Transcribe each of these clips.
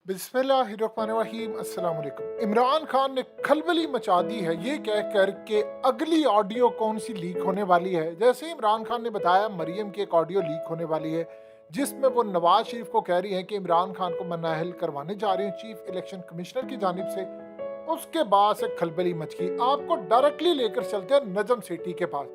बिस्मिल्लाहिर्रहमानिर्रहीम अस्सलाम वालेकुम। इमरान खान ने खलबली मचा दी है ये कह कर के अगली ऑडियो कौन सी लीक होने वाली है। जैसे इमरान खान ने बताया मरियम की एक ऑडियो लीक होने वाली है जिसमें वो नवाज शरीफ को कह रही है कि इमरान खान को मनाहल करवाने जा रही है चीफ इलेक्शन कमिश्नर की जानिब से। उसके बाद से खलबली मच गई। आपको डायरेक्टली लेकर चलते हैं नजम सेठी के पास।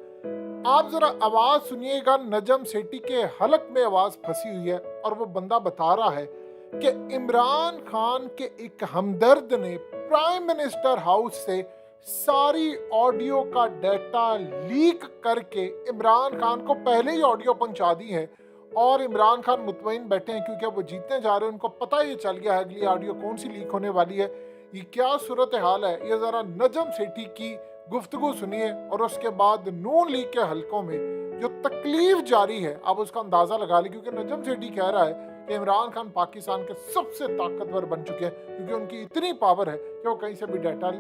आप जरा आवाज सुनिएगा। नजम सेठी के हलक में आवाज फंसी हुई है और वो बंदा बता रहा है कि इमरान खान के एक हमदर्द ने प्राइम मिनिस्टर हाउस से सारी ऑडियो का डाटा लीक करके इमरान खान को पहले ही ऑडियो पहुंचा दी है और इमरान खान मुतमईन बैठे हैं क्योंकि वो जीतने जा रहे हैं। उनको पता ही चल गया है अगली ऑडियो कौन सी लीक होने वाली है। ये क्या सूरत हाल है, ये ज़रा नजम सेठी की गुफ्तगू सुनिए और उसके बाद नून लीग के हलकों में जो तकलीफ जारी है आप उसका अंदाज़ा लगा लें। क्योंकि नजम सेठी कह रहा है कि इमरान खान पाकिस्तान के सबसे ताकतवर बन चुके हैं क्योंकि उनकी इतनी पावर है कि वो कहीं से भी डाटा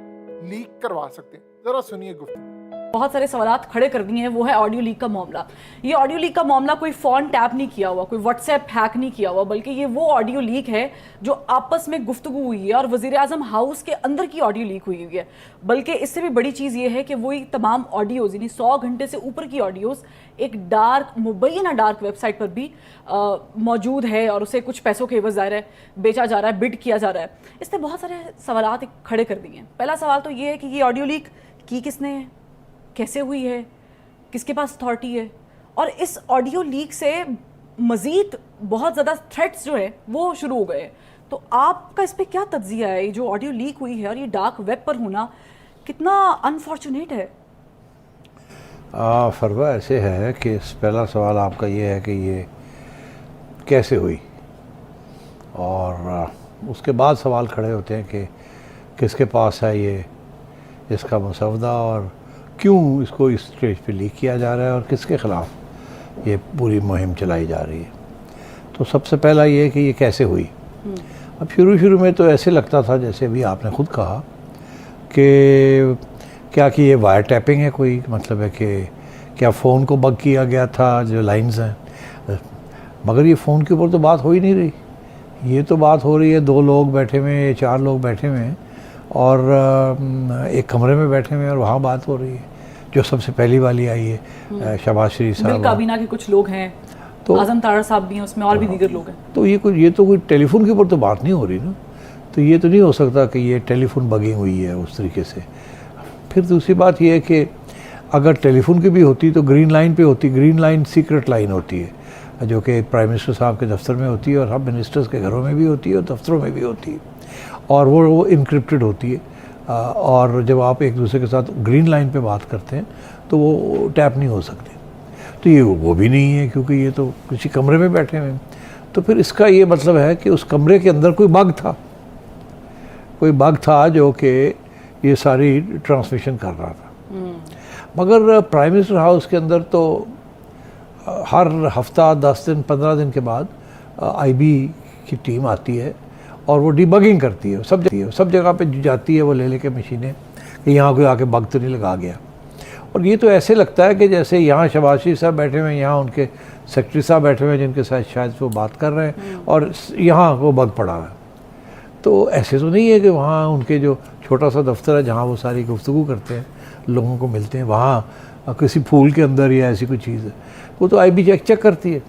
लीक करवा सकते हैं। ज़रा सुनिए गुफ्तगू। बहुत सारे सवालात खड़े कर दिए हैं। वो है ऑडियो लीक का मामला। ये ऑडियो लीक का मामला कोई फ़ोन टैप नहीं किया हुआ, कोई व्हाट्सएप हैक नहीं किया हुआ, बल्कि ये वो ऑडियो लीक है जो आपस में गुफ्तगू हुई है और वज़ीर आज़म हाउस के अंदर की ऑडियो लीक हुई है। बल्कि इससे भी बड़ी चीज़ ये है कि वही तमाम ऑडियोज़ यानी 100 घंटे से ऊपर की ऑडियोज़ एक डार्क मुबैना डार्क वेबसाइट पर भी मौजूद है और उसे कुछ पैसों के एवज ज़ाहिर है बेचा जा रहा है, बिड किया जा रहा है। इसने बहुत सारे सवालात खड़े कर दिए हैं। पहला सवाल तो ये है कि ये ऑडियो लीक की किसने है, कैसे हुई है, किसके पास अथॉरिटी है, और इस ऑडियो लीक से मज़ीद बहुत ज़्यादा थ्रेट्स जो है वो शुरू हो गए हैं। तो आपका इस पर क्या तज्जिया है? ये जो ऑडियो लीक हुई है और ये डार्क वेब पर होना कितना अनफॉर्चुनेट है? फरवा ऐसे है कि पहला सवाल आपका ये है कि ये कैसे हुई, और उसके बाद सवाल खड़े होते हैं कि किसके पास है ये इसका मसवदा और क्यों इसको इस स्टेज पे लीक किया जा रहा है और किसके ख़िलाफ़ ये पूरी मुहिम चलाई जा रही है। तो सबसे पहला ये कि ये कैसे हुई। अब शुरू में तो ऐसे लगता था जैसे भी आपने ख़ुद कहा कि क्या कि ये वायर टैपिंग है, कोई मतलब है कि क्या फ़ोन को बग किया गया था जो लाइंस हैं, मगर ये फ़ोन के ऊपर तो बात हो ही नहीं रही। ये तो बात हो रही है 2 लोग बैठे हुए हैं, 4 लोग बैठे हुए हैं और एक कमरे में बैठे हुए हैं और वहाँ बात हो रही है। जो सबसे पहली वाली आई है शहबाज शरीफ साहब, काबीना के कुछ लोग हैं, तो आज़म तारा साहब भी हैं उसमें और भी दीगर लोग हैं। तो ये तो कोई टेलीफोन के ऊपर तो बात नहीं हो रही ना। तो ये तो नहीं हो सकता कि ये टेलीफोन बगिंग हुई है उस तरीके से। फिर दूसरी बात ये है कि अगर टेलीफोन की भी होती तो ग्रीन लाइन पे होती। ग्रीन लाइन सीक्रेट लाइन होती है जो कि प्राइम मिनिस्टर साहब के दफ्तर में होती है और सब मिनिस्टर्स के घरों में भी होती है और दफ्तरों में भी होती है और वो इनक्रिप्टेड होती है। और जब आप एक दूसरे के साथ ग्रीन लाइन पे बात करते हैं तो वो टैप नहीं हो सकती। तो ये वो भी नहीं है क्योंकि ये तो किसी कमरे में बैठे हुए हैं। तो फिर इसका ये मतलब है कि उस कमरे के अंदर कोई बग था जो कि ये सारी ट्रांसमिशन कर रहा था। मगर प्राइम मिनिस्टर हाउस के अंदर तो हर हफ्ता 10 दिन 15 दिन के बाद आईबी की टीम आती है और वो डिबगिंग करती है। सब जगह पे जाती है वो ले के मशीनें कि यहाँ कोई आके बग तो नहीं लगा गया। और ये तो ऐसे लगता है कि जैसे यहाँ शहबाज शरीफ साहब बैठे हुए हैं, यहाँ उनके सेक्रेटरी साहब बैठे हुए हैं जिनके साथ शायद वो बात कर रहे हैं और यहाँ वो बग पड़ा है। तो ऐसे तो नहीं है कि वहाँ उनके जो छोटा सा दफ्तर है जहाँ वो सारी गुफ्तगू करते हैं, लोगों को मिलते हैं, वहाँ किसी फूल के अंदर या ऐसी कोई चीज़ है, वो तो आईबी चेक करती है।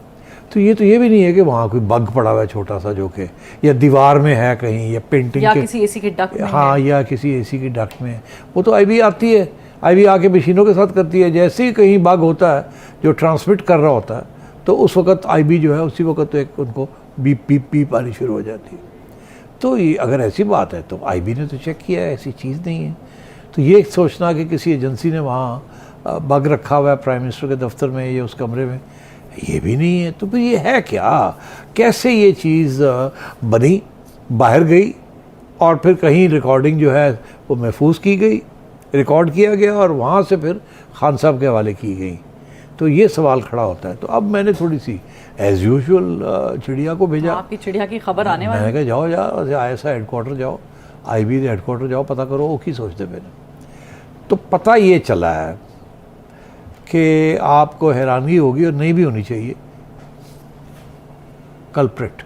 तो ये भी नहीं है कि वहाँ कोई बग पड़ा हुआ है छोटा सा जो कि या दीवार में है कहीं या पेंटिंग या के किसी एसी के डक्ट में हाँ या किसी एसी की डक्ट में। वो तो आईबी आती है, आईबी आके मशीनों के साथ करती है। जैसे ही कहीं बग होता है जो ट्रांसमिट कर रहा होता है तो उस वक्त आईबी जो है उसी वक्त तो एक उनको बीप बीप बीप आनी शुरू हो जाती है। तो ये अगर ऐसी बात है तो आईबी ने तो चेक किया है, ऐसी चीज़ नहीं है। तो ये सोचना कि किसी एजेंसी ने वहाँ बग रखा हुआ है प्राइम मिनिस्टर के दफ्तर में या उस कमरे में, ये भी नहीं है। तो फिर ये है क्या, कैसे ये चीज़ बनी, बाहर गई और फिर कहीं रिकॉर्डिंग जो है वो महफूज की गई, रिकॉर्ड किया गया और वहाँ से फिर खान साहब के हवाले की गई। तो ये सवाल खड़ा होता है। तो अब मैंने थोड़ी सी एज़ यूजुअल चिड़िया को भेजा। आपकी चिड़िया की खबर आने वाली। मैंने कहा जाओ यार ISI हेडक्वार्टर जाओ, आईबी हेडक्वार्टर जाओ, पता करो वो की सोचते मैंने। तो पता ये चला है कि आपको हैरानी होगी और नहीं भी होनी चाहिए, कल्प्रिट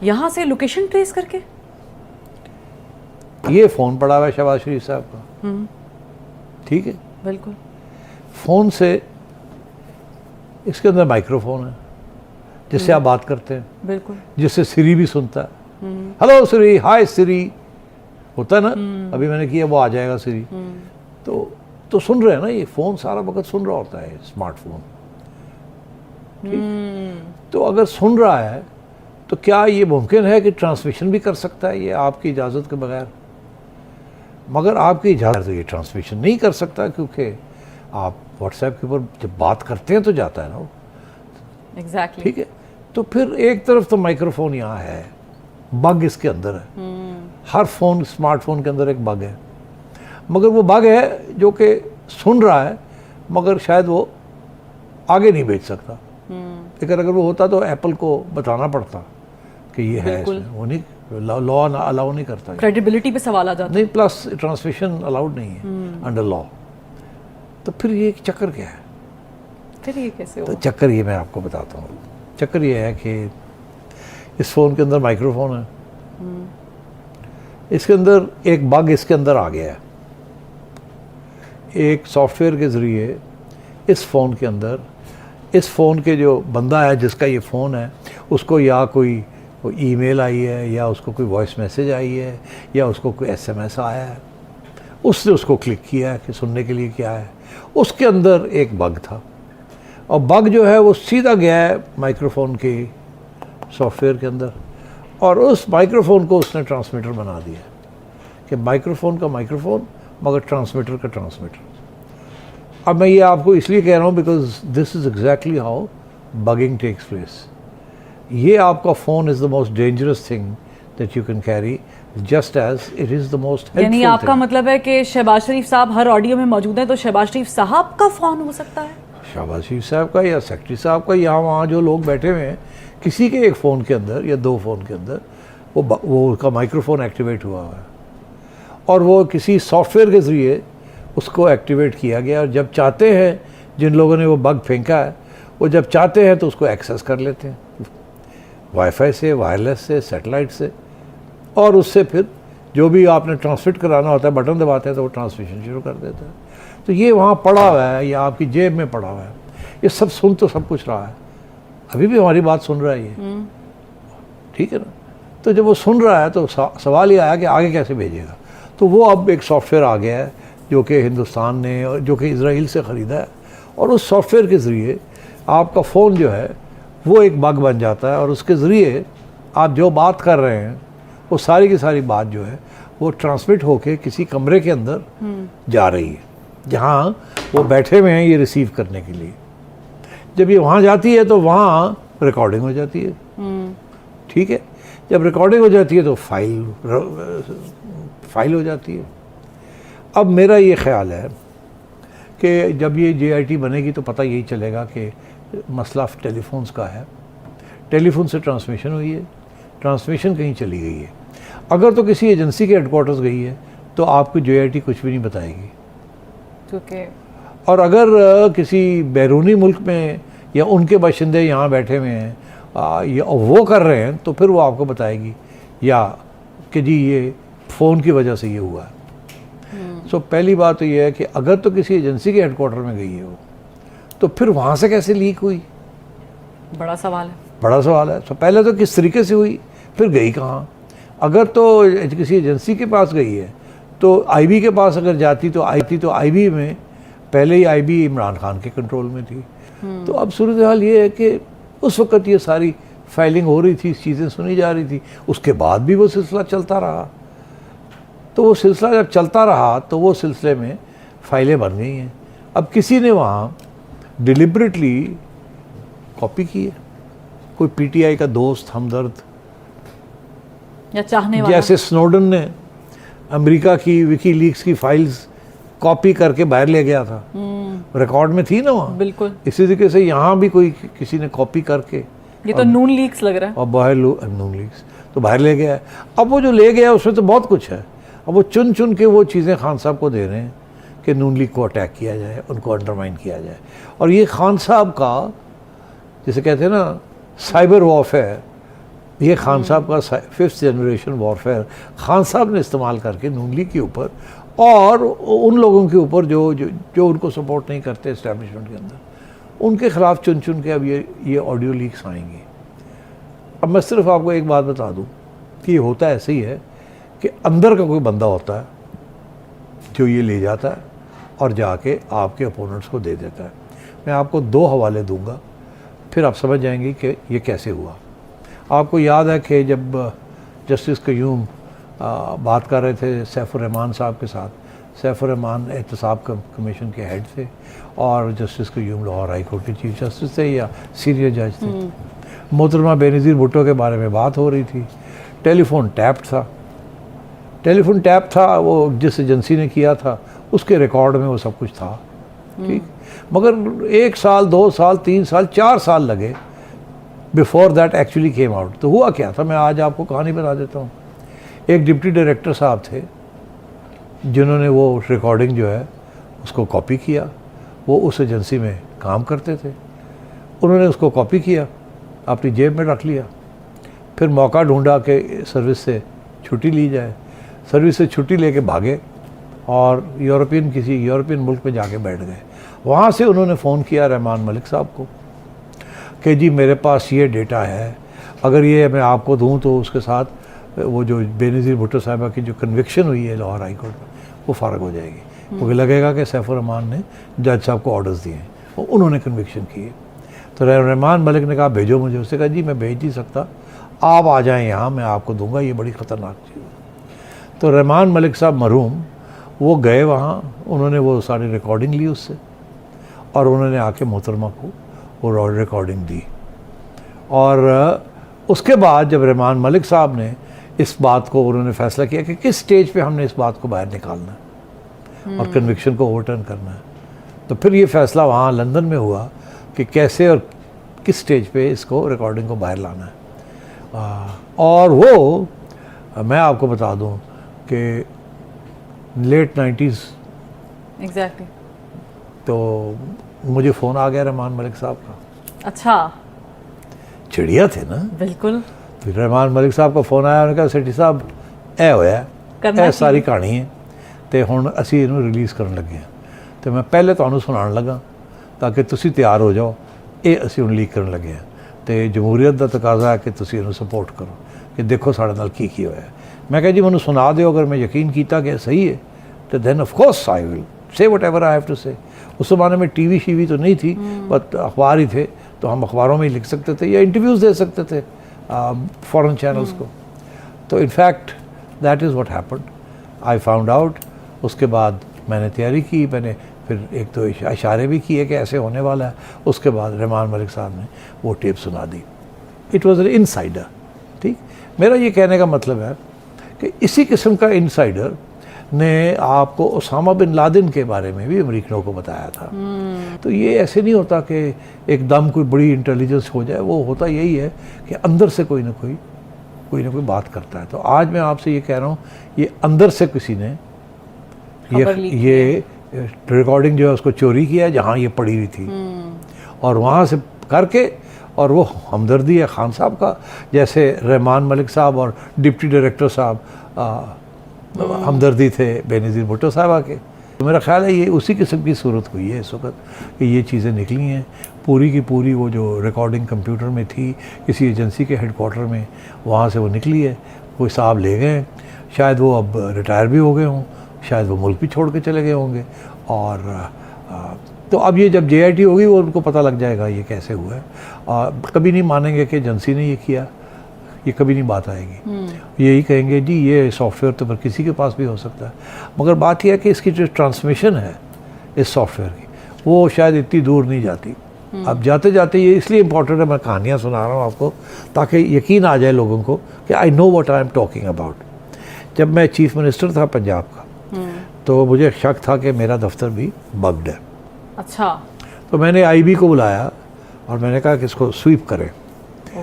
यहाँ से लोकेशन ट्रेस करके? ये फ़ोन पड़ा हुआ है शहबाज शरीफ साहब का, ठीक है, बिल्कुल। फ़ोन से इसके अंदर माइक्रोफोन है जिससे आप बात करते हैं, बिल्कुल। जिससे सिरी भी सुनता है। हेलो सिरी, हाय सिरी होता है ना, अभी मैंने किया वो आ जाएगा सिरी। तो सुन रहे हैं ना, ये फ़ोन सारा वक्त सुन रहा होता है, स्मार्टफोन, ठीक। तो अगर सुन रहा है तो क्या ये मुमकिन है कि ट्रांसमिशन भी कर सकता है ये आपकी इजाज़त के बगैर? मगर आपकी इजाज़त तो ये ट्रांसमिशन नहीं कर सकता, क्योंकि आप व्हाट्सएप के ऊपर जब बात करते हैं तो जाता है ना वो, एग्जैक्टली, ठीक है। तो फिर एक तरफ तो माइक्रोफोन यहाँ है, बग इसके अंदर है, हर फोन स्मार्टफोन के अंदर एक बग है, मगर वो बग है जो कि सुन रहा है मगर शायद वो आगे नहीं भेज सकता। लेकिन अगर वो होता तो एप्पल को बताना पड़ता कि ये है इसमें, वो नहीं, लॉ अलाउ नहीं करता, क्रेडिबिलिटी पे सवाल आ जाता नहीं, प्लस ट्रांसमिशन अलाउड नहीं है अंडर लॉ। तो फिर ये चक्कर क्या है? फिर ये कैसे तो हुआ? चक्कर ये मैं आपको बताता हूँ। चक्कर ये है कि इस फ़ोन के अंदर माइक्रोफोन है, इसके अंदर एक बग इसके अंदर आ गया है। एक सॉफ्टवेयर के ज़रिए इस फ़ोन के अंदर, इस फ़ोन के जो बंदा है जिसका ये फ़ोन है, उसको या कोई ईमेल आई है, या उसको कोई वॉइस मैसेज आई है, या उसको कोई एसएमएस आया है, उसने उसको क्लिक किया है कि सुनने के लिए क्या है। उसके अंदर एक बग था, और बग जो है वो सीधा गया है माइक्रोफोन के सॉफ्टवेयर के अंदर, और उस माइक्रोफोन को उसने ट्रांसमीटर बना दिया कि माइक्रोफोन का माइक्रोफोन मगर ट्रांसमीटर का ट्रांसमीटर। अब मैं ये आपको इसलिए कह रहा हूँ because this is exactly how bugging takes place. ये आपका phone is the most dangerous thing that you can carry, just as it is the most helpful. यानी आपका मतलब है कि शहबाज शरीफ साहब हर ऑडियो में मौजूद हैं, तो शहबाज शरीफ साहब का फ़ोन हो सकता है? शहबाज शरीफ साहब का या सेक्रेटरी साहब का, यहाँ वहाँ जो लोग बैठे हुए हैं, किसी के एक फ़ोन के अंदर या दो फ़ोन के अंदर वो उसका माइक्रोफोन एक्टिवेट हुआ है, और वो किसी सॉफ्टवेयर के ज़रिए उसको एक्टिवेट किया गया। और जब चाहते हैं, जिन लोगों ने वो बग फेंका है, वो जब चाहते हैं तो उसको एक्सेस कर लेते हैं वाईफाई से, वायरलेस से, सैटेलाइट से, और उससे फिर जो भी आपने ट्रांसमिट कराना होता है बटन दबाते हैं तो वो ट्रांसमिशन शुरू कर देता है। तो ये वहाँ पड़ा हुआ है या आपकी जेब में पड़ा हुआ है, ये सब सुन तो सब कुछ रहा है, अभी भी हमारी बात सुन रहा है ये, ठीक है ना। तो जब वो सुन रहा है तो सवाल ये आया कि आगे कैसे भेजेगा। तो वो अब एक सॉफ्टवेयर आ गया है जो कि हिंदुस्तान ने और जो कि इजराइल से ख़रीदा है, और उस सॉफ्टवेयर के ज़रिए आपका फ़ोन जो है वो एक बग बन जाता है, और उसके ज़रिए आप जो बात कर रहे हैं वो सारी की सारी बात जो है वो ट्रांसमिट होके किसी कमरे के अंदर जा रही है जहाँ वो बैठे हुए हैं ये रिसीव करने के लिए। जब ये वहाँ जाती है तो वहाँ रिकॉर्डिंग हो जाती है, ठीक है। जब रिकॉर्डिंग हो जाती है तो फाइल हो जाती है। अब मेरा ये ख्याल है कि जब ये JIT बनेगी तो पता यही चलेगा कि मसला टेलीफोन्स का है, टेलीफोन से ट्रांसमिशन हुई है, ट्रांसमिशन कहीं चली गई है। अगर तो किसी एजेंसी के हेडक्वार्टर्स गई है तो आपको JIT कुछ भी नहीं बताएगी, क्योंकि और अगर किसी बैरूनी मुल्क में या उनके बाशिंदे यहाँ बैठे हुए हैं या वो कर रहे हैं तो फिर वो आपको बताएगी या कि जी ये फ़ोन की वजह से ये हुआ है। सो पहली बात तो ये है कि अगर तो किसी एजेंसी के हेडक्वार्टर में गई है वो, तो फिर वहाँ से कैसे लीक हुई, बड़ा सवाल है, बड़ा सवाल है। सो पहले तो किस तरीके से हुई, फिर गई कहाँ। अगर तो किसी एजेंसी के पास गई है तो IB के पास अगर जाती तो IB में पहले ही IB इमरान खान के कंट्रोल में थी। तो अब सूरत हाल ये है कि उस वक़्त ये सारी फाइलिंग हो रही थी, चीज़ें सुनी जा रही थी, उसके बाद भी वो सिलसिला चलता रहा। तो वो सिलसिला जब चलता रहा तो वो सिलसिले में फाइलें बन गई हैं। अब किसी ने वहाँ डिलिबरेटली कॉपी की है, कोई PTI का दोस्त हमदर्द या चाहने वाला, जैसे स्नोडन ने अमेरिका की विकीलीक्स की फाइल्स कॉपी करके बाहर ले गया था, रिकॉर्ड में थी ना वहाँ। बिल्कुल इसी तरीके से यहाँ भी कोई किसी ने कॉपी करके, ये तो नून लीक्स लग रहा है, और बाहर नून लीक्स तो बाहर ले गया है। अब वो जो ले गया उसमें तो बहुत कुछ है। अब वो चुन चुन के वो चीज़ें खान साहब को दे रहे हैं कि नून लीग को अटैक किया जाए, उनको अंडरमाइन किया जाए। और ये खान साहब का जिसे कहते हैं ना साइबर वॉरफेयर, ये खान साहब का 5th जनरेशन वॉरफेयर खान साहब ने इस्तेमाल करके नून लीग के ऊपर और उन लोगों के ऊपर जो उनको सपोर्ट नहीं करते इस्टेब्लिशमेंट के अंदर, उनके ख़िलाफ़ चुन चुन के अब ये ऑडियो लीक्स आएंगे। अब मैं सिर्फ आपको एक बात बता दूं कि ये होता ऐसे ही है कि अंदर का कोई बंदा होता है जो ये ले जाता है और जाके आपके अपोनेंट्स को दे देता है। मैं आपको 2 हवाले दूंगा, फिर आप समझ जाएंगे कि ये कैसे हुआ। आपको याद है कि जब जस्टिस क़य्यूम बात कर रहे थे सैफुर रहमान साहब के साथ, सैफुर रहमान एहतसाब कमीशन के हेड थे और justice Qayyum Lahore high court के चीफ जस्टिस थे या सीनियर जज थे। मोहतरमा बेनज़ीर भुट्टो के बारे में बात हो रही थी। टेलीफोन टैप था, वो जिस एजेंसी ने किया था उसके रिकॉर्ड में वो सब कुछ था, ठीक। मगर 1 साल 2 साल 3 साल 4 साल लगे before that actually came out. तो हुआ क्या था, मैं आज आपको कहानी बता देता हूँ। एक डिप्टी डायरेक्टर साहब थे जिन्होंने वो रिकॉर्डिंग जो है उसको कॉपी किया। वो उस एजेंसी में काम करते थे, उन्होंने उसको कॉपी किया, अपनी जेब में रख लिया, फिर मौका ढूंढा कि सर्विस से छुट्टी ली जाए। सर्विस से छुट्टी लेके भागे और किसी यूरोपियन मुल्क में जाके बैठ गए। वहाँ से उन्होंने फ़ोन किया रहमान मलिक साहब को कि जी मेरे पास ये डेटा है, अगर ये मैं आपको दूँ तो उसके साथ वो जो बेनज़ीर भुट्टो साहिबा की जो कन्विक्शन हुई है लाहौर हाई कोर्ट में वो फ़ारग हो जाएगी, क्योंकि लगेगा कि सैफुर रहमान ने जज साहब को ऑर्डर्स दिए हैं, उन्होंने कन्विक्शन की है। तो रहमान मलिक ने कहा भेजो मुझे। उसने कहा जी मैं भेज नहीं सकता, आप आ जाएँ यहाँ, मैं आपको दूंगा, ये बड़ी ख़तरनाक चीज़ है। तो रहमान मलिक साहब मरहूम वो गए वहाँ, उन्होंने वो सारी रिकॉर्डिंग ली उससे और उन्होंने आके मोहतरमा को वो रिकॉर्डिंग दी। और उसके बाद जब रहमान मलिक साहब ने इस बात को, उन्होंने फ़ैसला किया कि किस स्टेज पे हमने इस बात को बाहर निकालना है और कन्विक्शन को ओवरटर्न करना है, तो फिर ये फ़ैसला वहाँ लंदन में हुआ कि कैसे और किस स्टेज पे इसको रिकॉर्डिंग को बाहर लाना है। और वो मैं आपको बता दूं कि लेट 90s एग्जैक्टली तो मुझे फ़ोन आ गया रहमान मलिक साहब का। अच्छा, चिड़िया थे ना, बिल्कुल। फिर रहमान मलिक साहब का फ़ोन आया, उन्होंने कहा सेठी साहब ए होया करना ਇਹ ਸਾਰੀ ਕਹਾਣੀ ਹੈ ਤੇ ਹੁਣ ਅਸੀਂ ਇਹਨੂੰ ਰਿਲੀਜ਼ ਕਰਨ ਲੱਗੇ ਹਾਂ ਤੇ ਮੈਂ ਪਹਿਲੇ ਤੁਹਾਨੂੰ ਸੁਣਾਉਣ ਲੱਗਾ ਤਾਂ ਕਿ ਤੁਸੀਂ ਤਿਆਰ ਹੋ ਜਾਓ। ਇਹ ਅਸੀਂ ਹੁਣ ਲੀਕ ਕਰਨ ਲੱਗੇ ਹਾਂ ਤੇ ਜਮਹੂਰੀਅਤ ਦਾ ਤਕਾਜ਼ਾ ਹੈ ਕਿ ਤੁਸੀਂ ਇਹਨੂੰ ਸਪੋਰਟ ਕਰੋ ਕਿ ਦੇਖੋ ਸਾਡੇ ਨਾਲ ਕੀ ਕੀ ਹੋਇਆ। ਮੈਂ ਕਿਹਾ ਜੀ ਮੈਨੂੰ ਸੁਣਾ ਦਿਓ, ਅਗਰ ਮੈਂ ਯਕੀਨ ਕੀਤਾ ਕਿ ਸही है तो then of course I will say whatever I have to say. उस ज़माने में टीवी शीवी तो नहीं थी, बट अखबार ही थे, तो हम अखबारों में ही लिख सकते थे या इंटरव्यूज़ दे सकते थे फॉरेन चैनल्स को। तो in fact that is what happened. I found out. उसके बाद मैंने तैयारी की, मैंने फिर एक तो इशारे भी किए कि ऐसे होने वाला है। उसके बाद रहमान मलिक साहब ने वो टेप सुना दी। It was an insider. ठीक, मेरा ये कहने का मतलब है कि इसी किस्म का इनसाइडर ने आपको ओसामा बिन लादेन के बारे में भी अमरीकियों को बताया था। तो ये ऐसे नहीं होता कि एकदम कोई बड़ी इंटेलिजेंस हो जाए, वो होता यही है कि अंदर से कोई ना कोई बात करता है। तो आज मैं आपसे ये कह रहा हूँ, ये अंदर से किसी ने ये रिकॉर्डिंग जो है उसको चोरी किया है जहाँ ये पड़ी हुई थी, और वहाँ से करके, और वो हमदर्दी है खान साहब का, जैसे रहमान मलिक साहब और डिप्टी डायरेक्टर साहब हमदर्दी थे बेनज़ीर भुट्टो साहबा के। तो मेरा ख्याल है ये उसी किस्म की सूरत हुई है इस वक्त कि ये चीज़ें निकली हैं पूरी की पूरी। वो जो रिकॉर्डिंग कंप्यूटर में थी किसी एजेंसी के हेडक्वार्टर में, वहाँ से वो निकली है। कोई साहब ले गए, शायद वो अब रिटायर भी हो गए हों, शायद वो मुल्क भी छोड़ के चले गए होंगे। और तो अब ये जब JIT होगी वो उनको पता लग जाएगा ये कैसे हुआ है। कभी नहीं मानेंगे कि एजेंसी ने ये किया, ये कभी नहीं बात आएगी। यही कहेंगे जी ये सॉफ्टवेयर तो फिर किसी के पास भी हो सकता है। मगर बात यह है कि इसकी जो ट्रांसमिशन है इस सॉफ्टवेयर की, वो शायद इतनी दूर नहीं जाती। अब जाते जाते ये इसलिए इम्पोर्टेंट है, मैं कहानियाँ सुना रहा हूँ आपको ताकि यकीन आ जाए लोगों को कि I know what I am talking about. जब मैं चीफ मिनिस्टर था पंजाब का, तो मुझे शक था कि मेरा दफ्तर भी बग्ड है। अच्छा, तो मैंने IB को बुलाया और मैंने कहा कि इसको स्वीप करें।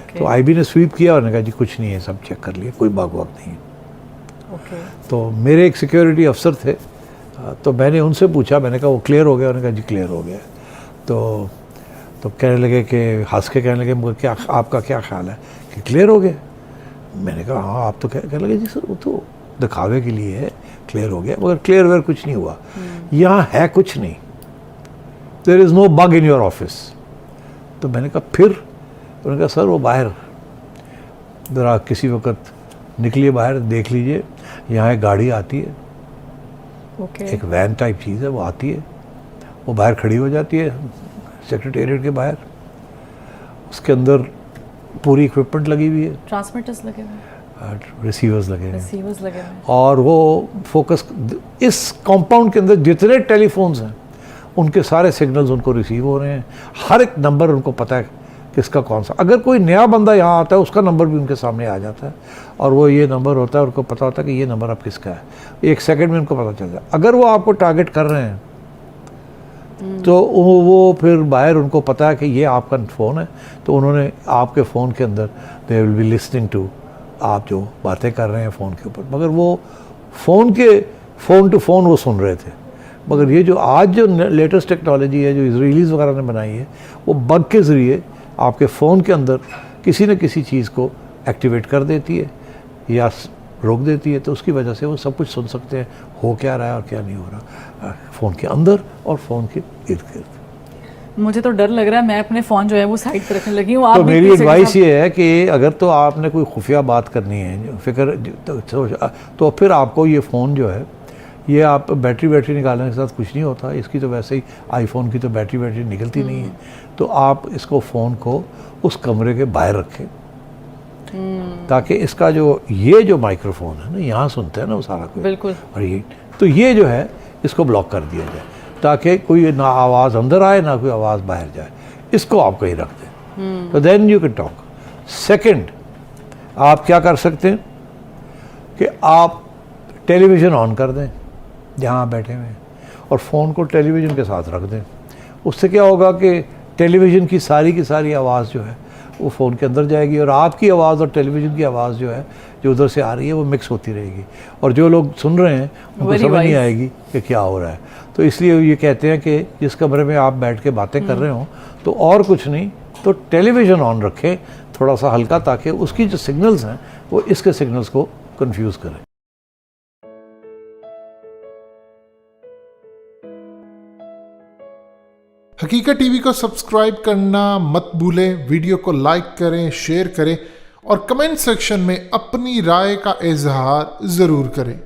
तो IB ने स्वीप किया और ने कहा जी कुछ नहीं है, सब चेक कर लिया, कोई बग वग नहीं है। तो मेरे एक सिक्योरिटी अफसर थे, तो मैंने उनसे पूछा, मैंने कहा वो क्लियर हो गया? उन्होंने कहा जी क्लियर हो गया। तो कहने लगे कि हंस के कहने लगे मुझे क्या, आपका क्या ख्याल है कि क्लियर हो गया? मैंने कहा हाँ आप तो कहने लगे जी सर वो तो दिखावे के लिए है, क्लियर हो गया, मगर क्लियर वेयर कुछ नहीं हुआ, यहाँ है कुछ नहीं, there is no bug in your office. तो मैंने कहा फिर? उन्होंने कहा सर वो बाहर ज़रा किसी वक्त निकलिए बाहर, देख लीजिए, यहाँ एक गाड़ी आती है, एक वैन टाइप चीज़ है, वो आती है, वो बाहर खड़ी हो जाती है सेक्रेटेरिएट के बाहर, उसके अंदर पूरी इक्विपमेंट लगी हुई है, ट्रांसमीटर्स लगे हुए हैं, रिसीवर्स लगे हैं, रिसीवर्स लगे हुए हैं, और वो फोकस, इस कंपाउंड के अंदर जितने टेलीफोन्स हैं उनके सारे सिग्नल्स उनको रिसीव हो रहे हैं, हर एक नंबर उनको पता है किसका कौन सा। अगर कोई नया बंदा यहाँ आता है उसका नंबर भी उनके सामने आ जाता है, और वो ये नंबर होता है, उनको पता होता है कि ये नंबर अब किसका है, एक सेकंड में उनको पता चल जाए। अगर वो आपको टारगेट कर रहे हैं तो वो फिर बाहर उनको पता है कि ये आपका फ़ोन है, तो उन्होंने आपके फ़ोन के अंदर they will be listening to आप जो बातें कर रहे हैं फ़ोन के ऊपर, मगर वो फ़ोन टू फ़ोन वो सुन रहे थे। मगर ये जो आज जो लेटेस्ट टेक्नोलॉजी है जो इजराइलीज़ वगैरह ने बनाई है, वो बग के ज़रिए आपके फ़ोन के अंदर किसी न किसी चीज़ को एक्टिवेट कर देती है या रोक देती है, तो उसकी वजह से वो सब कुछ सुन सकते हैं, हो क्या रहा है और क्या नहीं हो रहा फ़ोन के अंदर और फ़ोन के इर्द गिर्द। मुझे तो डर लग रहा है, मैं अपने फ़ोन जो है वो साइड पर रखने लगी हूँ। तो मेरी एडवाइस ये है कि अगर तो आपने कोई खुफिया बात करनी है फिक्र तो फिर आपको ये फ़ोन जो है, ये आप बैटरी निकालने के साथ कुछ नहीं होता, इसकी तो वैसे ही आईफोन की तो बैटरी निकलती नहीं है, तो आप इसको फ़ोन को उस कमरे के बाहर रखें, ताकि इसका ये जो माइक्रोफोन है ना, यहाँ सुनते हैं ना वो सारा कुछ, बिल्कुल, और ये जो है इसको ब्लॉक कर दिया जाए, ताकि कोई ना आवाज़ अंदर आए ना कोई आवाज़ बाहर जाए, इसको आप कहीं रख दें, तो then you can talk. Second, आप क्या कर सकते हैं कि आप टेलीविज़न ऑन कर दें जहाँ बैठे हुए हैं, और फ़ोन को टेलीविज़न के साथ रख दें। उससे क्या होगा कि टेलीविज़न की सारी आवाज़ जो है वो फ़ोन के अंदर जाएगी, और आपकी आवाज़ और टेलीविज़न की आवाज़ जो है जो उधर से आ रही है वो मिक्स होती रहेगी, और जो लोग सुन रहे हैं उनको समझ नहीं आएगी कि क्या हो रहा है। तो इसलिए ये कहते हैं कि जिस कमरे में आप बैठ के बातें कर रहे हो तो और कुछ नहीं तो टेलीविज़न ऑन रखें थोड़ा सा हल्का, ताकि उसकी जो सिग्नल्स हैं वो इसके सिग्नल्स को कंफ्यूज करें। हकीकत टीवी को सब्सक्राइब करना मत भूलें, वीडियो को लाइक करें, शेयर करें और कमेंट सेक्शन में अपनी राय का इजहार ज़रूर करें।